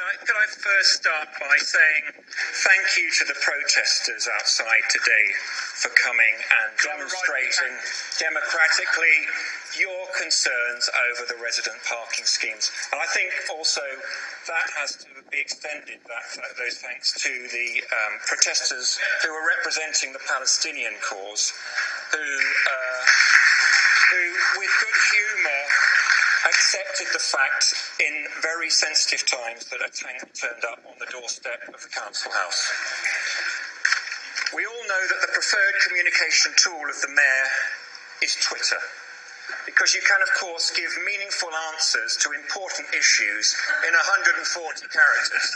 Could I first start by saying thank you to the protesters outside today for coming and demonstrating democratically your concerns over the resident parking schemes. And I think also that has to be extended, those thanks to the protesters who are representing the Palestinian cause, who with good humour accepted the fact in very sensitive times that a tank turned up on the doorstep of the council house. We all know that the preferred communication tool of the mayor is Twitter, because you can, of course, give meaningful answers to important issues in 140 characters.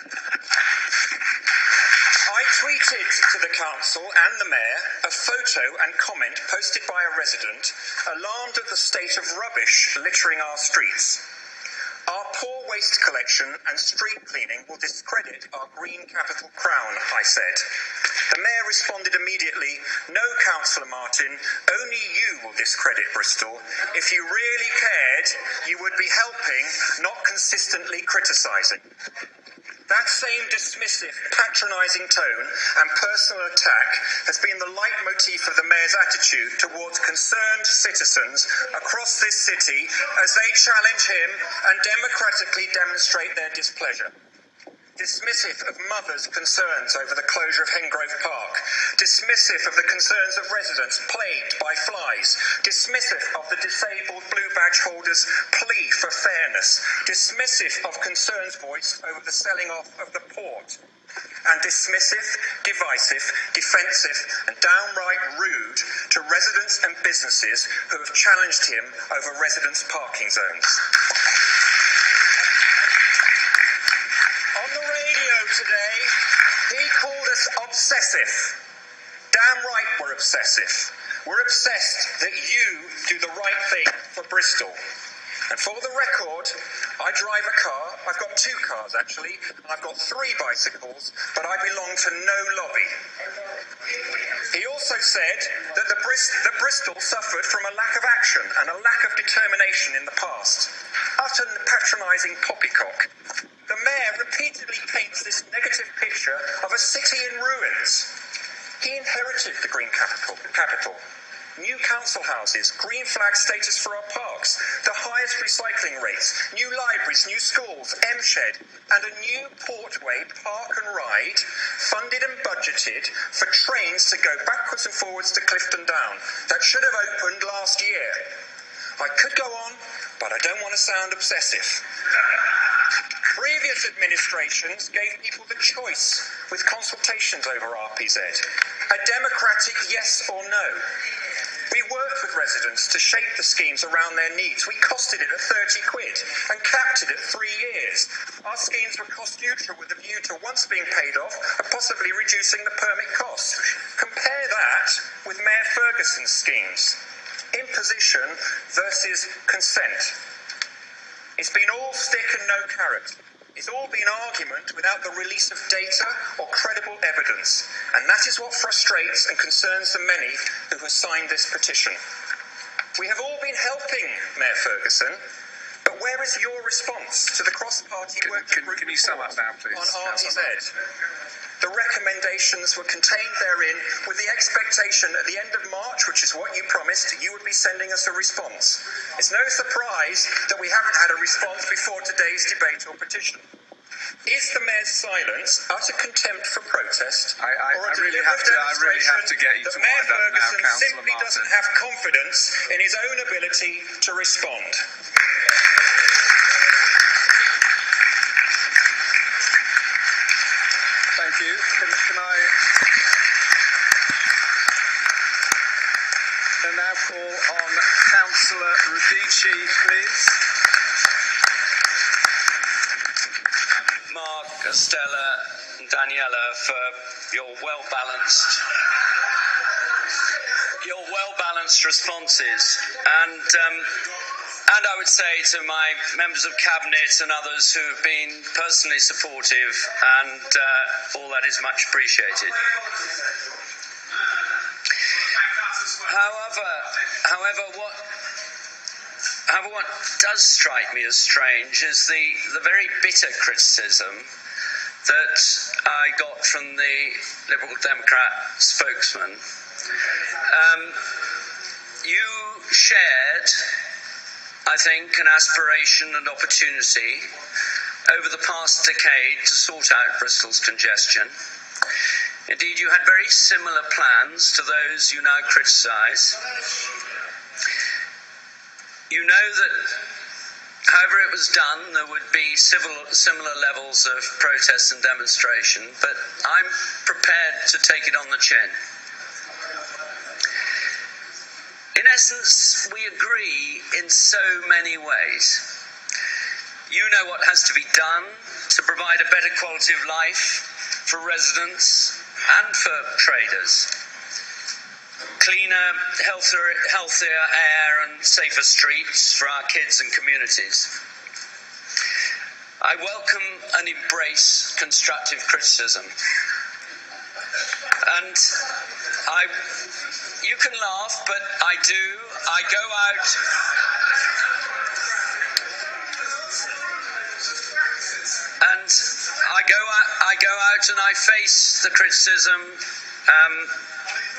I tweeted to the council and the mayor a photo and comment posted by a resident alarmed at the state of rubbish littering our streets. Our poor waste collection and street cleaning will discredit our green capital crown, I said. The mayor responded immediately, "No, Councillor Martin, only you will discredit Bristol. If you really cared, you would be helping, not consistently criticising." That same dismissive, patronising tone and personal attack has been the leitmotif of the mayor's attitude towards concerned citizens across this city as they challenge him and democratically demonstrate their displeasure. Dismissive of mothers' concerns over the closure of Hengrove Park, dismissive of the concerns of residents plagued by flies, dismissive of the disabled blue badge holders' plea for fairness, dismissive of concerns voiced over the selling off of the port, and dismissive, divisive, defensive and downright rude to residents and businesses who have challenged him over residents' parking zones. Today, he called us obsessive. Damn right we're obsessive. We're obsessed that you do the right thing for Bristol. And for the record, I drive a car. I've got 2 cars, actually, and I've got 3 bicycles, but I belong to no lobby. He also said that Bristol suffered from a lack of action and a lack of determination in the past. Utter patronising poppycock. The mayor repeatedly paints this negative picture of a city in ruins. He inherited the green capital. New council houses, green flag status for our parks, the highest recycling rates, new libraries, new schools, M-Shed, and a new portway, park and ride, funded and budgeted for trains to go backwards and forwards to Clifton Down. That should have opened last year. I could go on, but I don't want to sound obsessive. Previous administrations gave people the choice with consultations over RPZ. A democratic yes or no. We worked with residents to shape the schemes around their needs. We costed it at 30 quid and capped it at 3 years. Our schemes were cost neutral with a view to, once being paid off, possibly reducing the permit costs. Compare that with Mayor Ferguson's schemes. Imposition versus consent. It's been all stick and no carrot. It's all been argument without the release of data or credible evidence. And that is what frustrates and concerns the many who have signed this petition. We have all been helping Mayor Ferguson, but where is your response to the cross-party working group can you sum up now, please, on RPZ? The recommendations were contained therein with the expectation at the end of March, which is what you promised, you would be sending us a response. It's no surprise that we haven't had a response before today's debate or petition. Is the mayor's silence utter contempt for protest, or a deliberate demonstration that Mayor Ferguson simply doesn't have confidence in his own ability to respond? Thank you. Can I now call on Councillor Radici, please? Mark, Stella and Daniela, for your well-balanced responses. And I would say to my members of Cabinet and others who have been personally supportive, and all that is much appreciated. However, what does strike me as strange is the very bitter criticism that I got from the Liberal Democrat spokesman. You shared, I think, an aspiration and opportunity over the past decade to sort out Bristol's congestion. Indeed, you had very similar plans to those you now criticise. You know that, however it was done, there would be similar levels of protest and demonstration, but I'm prepared to take it on the chin. In essence, we agree in so many ways. You know what has to be done to provide a better quality of life for residents and for traders. Cleaner, healthier air and safer streets for our kids and communities. I welcome and embrace constructive criticism. And you can laugh, but I do. I go out and I face the criticism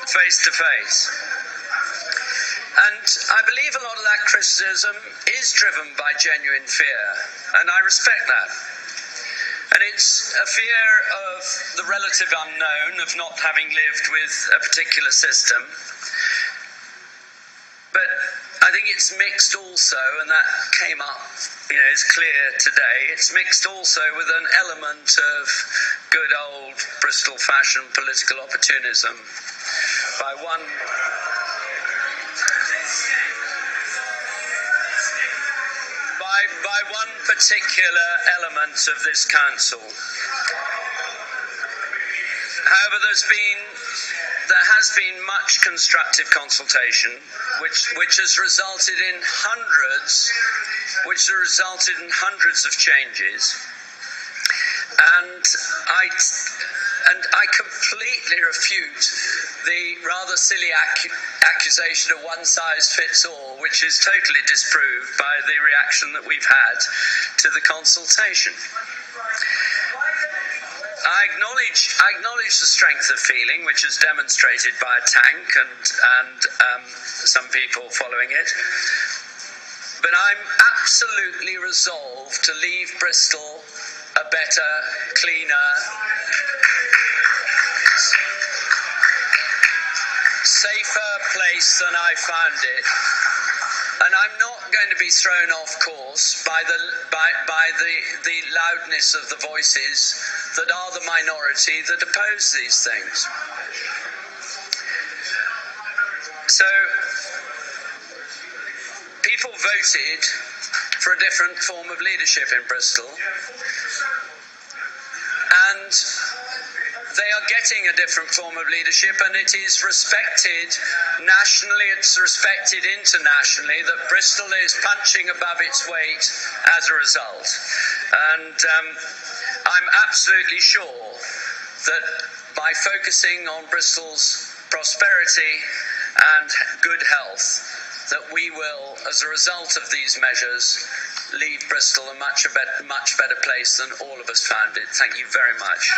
face to face. And I believe a lot of that criticism is driven by genuine fear, and I respect that. And it's a fear of the relative unknown, of not having lived with a particular system. But I think it's mixed also, and that came up, is clear today. It's mixed also with an element of good old Bristol fashion political opportunism by one particular element of this council. However, there has been much constructive consultation, which has resulted in hundreds of changes, and I completely refute the rather silly accusation of one size fits all, which is totally disproved by the reaction that we've had to the consultation. I acknowledge the strength of feeling, which is demonstrated by a tank and some people following it. But I'm absolutely resolved to leave Bristol a better, cleaner, safer place than I found it. And I'm not going to be thrown off course by the loudness of the voices that are the minority that oppose these things. So, people voted for a different form of leadership in Bristol, and they are getting a different form of leadership, and it is respected nationally, it's respected internationally, that Bristol is punching above its weight as a result. And I'm absolutely sure that by focusing on Bristol's prosperity and good health, that we will, as a result of these measures, leave Bristol a much better place than all of us found it. Thank you very much.